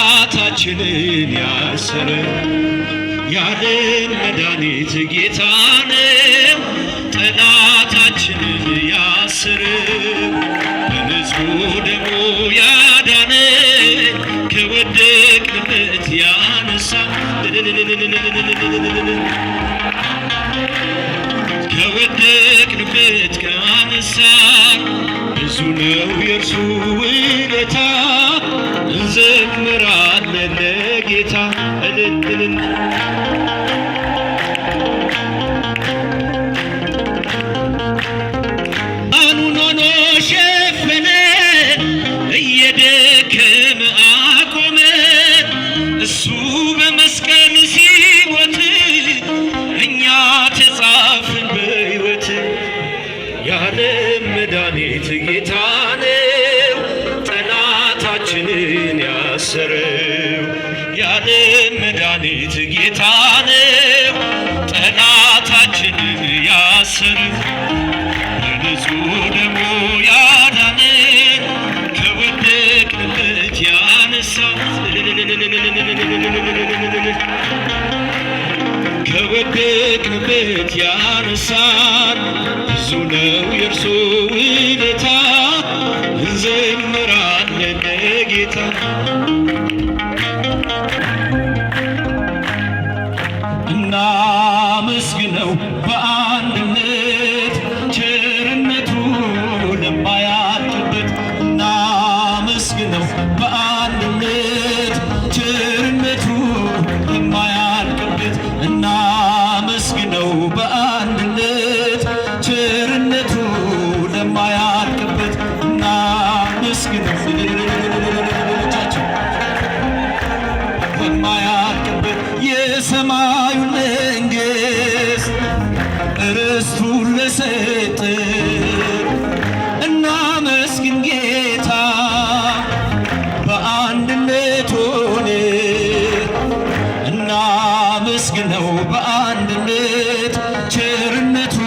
ጠላታችንን ያሰረ ያለን መድኃኒት ጌታ ነው። ጠላታችንን ያሰረ በንጹሕ ደሙ ያዳነን ከወደቅንበት ያነሳን ከወደቅንበት ካነሳን ብዙ ነው የእርሱ ውለታ። እንዘምራለን ለጌታ እልል አኑኖኖ ሸፈነን እየደከመ አቆመን። እሱ በመስቀል ሲሞት እኛ ተጻፍን በሕይወት። የዓለም መድኃኒት ጌታ ነው ጠላታችንን ያሰረው። የዓለም መድኃኒት ጌታ ነው ጠላታችንን ያሰረው። በንጹሕ ደሙ ያዳነን ከወደቅንበት ያነሳን ከወደቅንበት ያነሳን ብዙ ነው የእርሱ ውለታ። እንዘምራለን ለጌታ እናመስግነው በአንድነት ቸርነቱ ለማያልቅበት። እናመስግነው በአንድነት ቸርነቱ ለማያልቅበት። እናመስግነው በአንድነት ቸርነቱ ለማያልቅበት። እናመስግነው ለማያልቅበት የሰማዩን መንግሥት ርስቱን ለሰጠን እናመስግን ጌታ። በአንድነት ሆነን እናመስግነው በአንድነት ቸርነቱ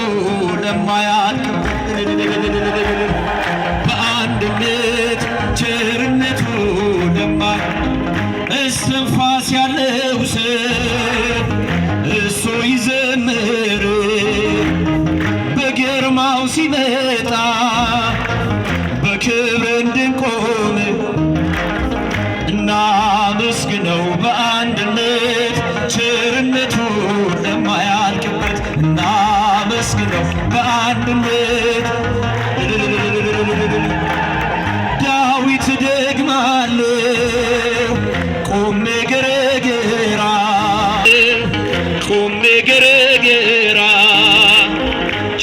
ለማያልቅበት። በአንድነት ቸርነቱ እስትንፋስ ያለው ሰው እሱ ይዘምር በግርማው ሲመጣ በክብር እንድንቆም። እናመስግነው በአንድነት ቸርነቱ ለማያልቅበት። እናመስግነው በአንድነት ዳዊት ደግማለሁ ቆሜ ገረገራ ቆሜ ገረገራ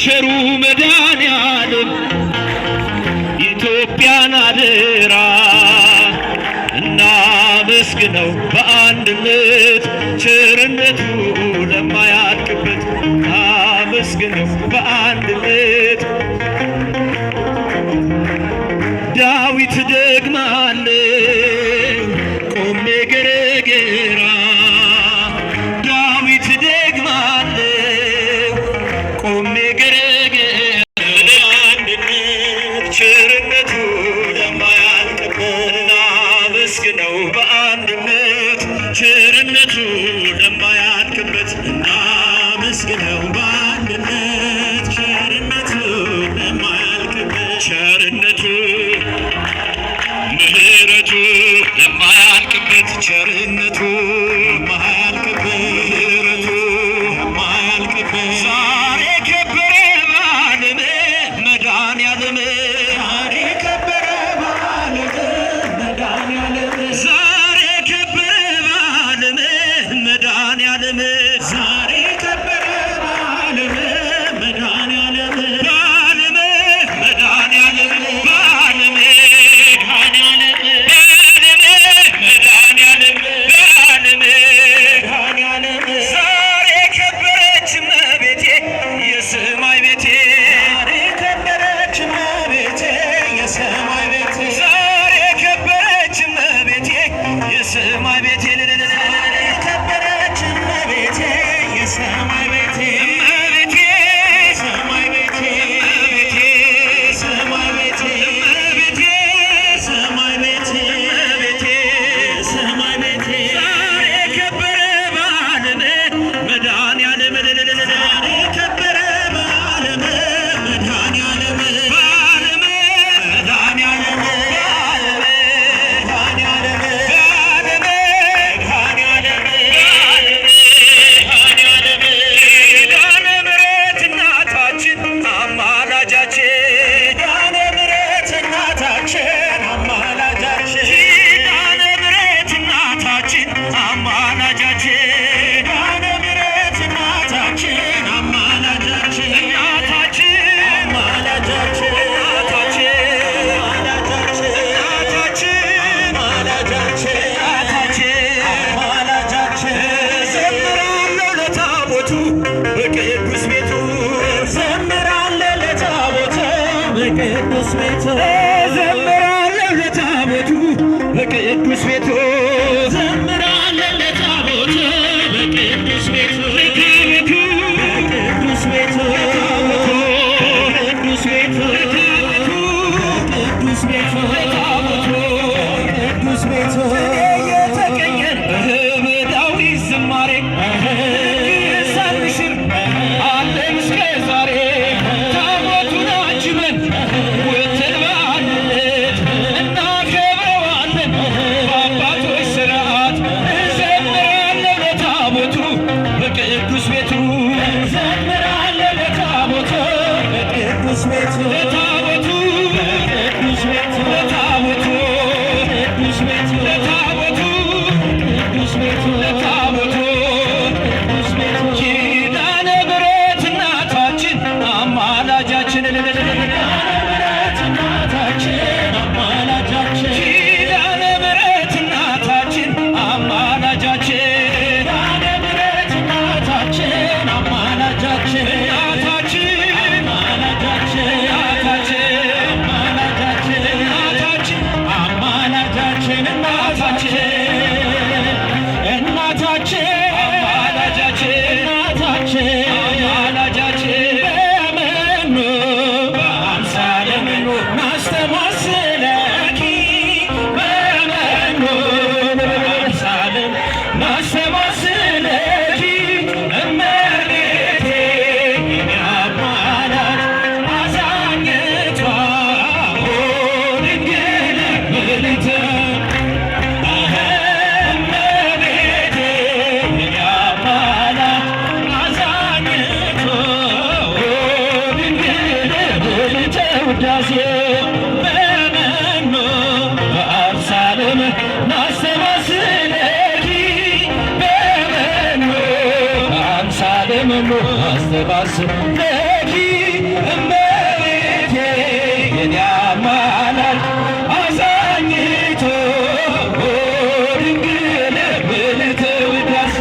ቸሩ መድኃኔዓለም ኢትዮጵያን አደራ። እናመስግነው በአንድነት ቸርነቱ ለማያልቅበት። እናመስግነው በአንድነት ዳዊት ደግማለሁ ቆሜ ገረገራ ዳዊት ደግማለሁ ቆሜ ገረገራ። በአንድነት ቸርነቱ ለማያልቅበት። እናመስግነው በአንድነት ቸርነቱ ለማያልቅበት። እናመስግነው በአንድነት ቸርነቱ ለማያልቅበት። ቸርነቱ ምሕረቱ ለማያልቅበት። ቸርነቱ ለማያልቅበት። ምሕረቱ ለማያልቅበት። ዛሬ ከበረ በዓለም መድኃኔዓለም ዛሬ ከበረ በዓለም መድኃኔዓለም ዛሬ ከበረ በዓለም መድኃኔዓለም ዛሬ ከበረ በዓለም መድኃኔዓለም በዓለም መድኃኔዓለም በዓለም ዛሬ ከበረች እመቤቴ የሰማይ ቤቴ። ዛሬ ከበረች እመቤቴ የሰማይ ቤቴ። ዛሬ ከበረች እመቤቴ የሰማይ ቤቴ። ከበረች እመቤቴ የሰማይ ቤቴ። እመቤቴ ሰማይ ቤቴ። እመቤቴ ሰማይ ቤቴ። እመቤቴ ሰማይ ቤቴ። እመቤቴ ሰማይ በቅዱስ ቤቱ ዘምራለን ለታቦቱ በቅዱስ ቤቱ በቅዱስ ቤቱ በቅዱስ ቤቱ በቅዱስ ቤቱ በቅዱስ ቤቱ የተቀኘን በዳዊት ዝማሬ ሳንሽር አለን እስከ ዛሬ ታቦቱን አጅበን ወተን በአንድነት እናከብረዋለን በአባቶች ሥርዓት እንዘምራለን ለታቦቱ በቅዱስ ቤቱ እንዘምራለን ለታቦቱ በቅዱስ ቤቱ ለታቦቱ በቅዱስ ቤቱ ለታቦቱ ቅዱስ ቤቱ ለታቦቱ ቅዱስ ቤቱ ለታቦቱ ቅዱስ ቤቱ ኪዳነ ምሕረት እናታችን አማላጃችን ኪዳነ ምሕረት እናታችን አማላጃችን ኪዳነ ምሕረት እናታችን አማላጃችን እናታችን እናታችን እናታችን አማላጃችን በመኑ በአምሳለ መኑ ናስተማስለኪ በመኑ በአምሳለ ናስተማስለኪ እመቤቴ የኔ አማላጅ አዛኝቷ ድንግል ምልዕተ ውዳሴ በመኑ በአምሳለም ናስተማስለኪ በመኑ በአምሳለም ናስተማስለኪ እመቤቴ የኔ አማላጅ አዛኝቱ ድንግል ምልዕተ ውዳሴ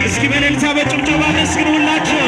እስኪ በእልልታ በጭብጨባ መስግኑላቸው።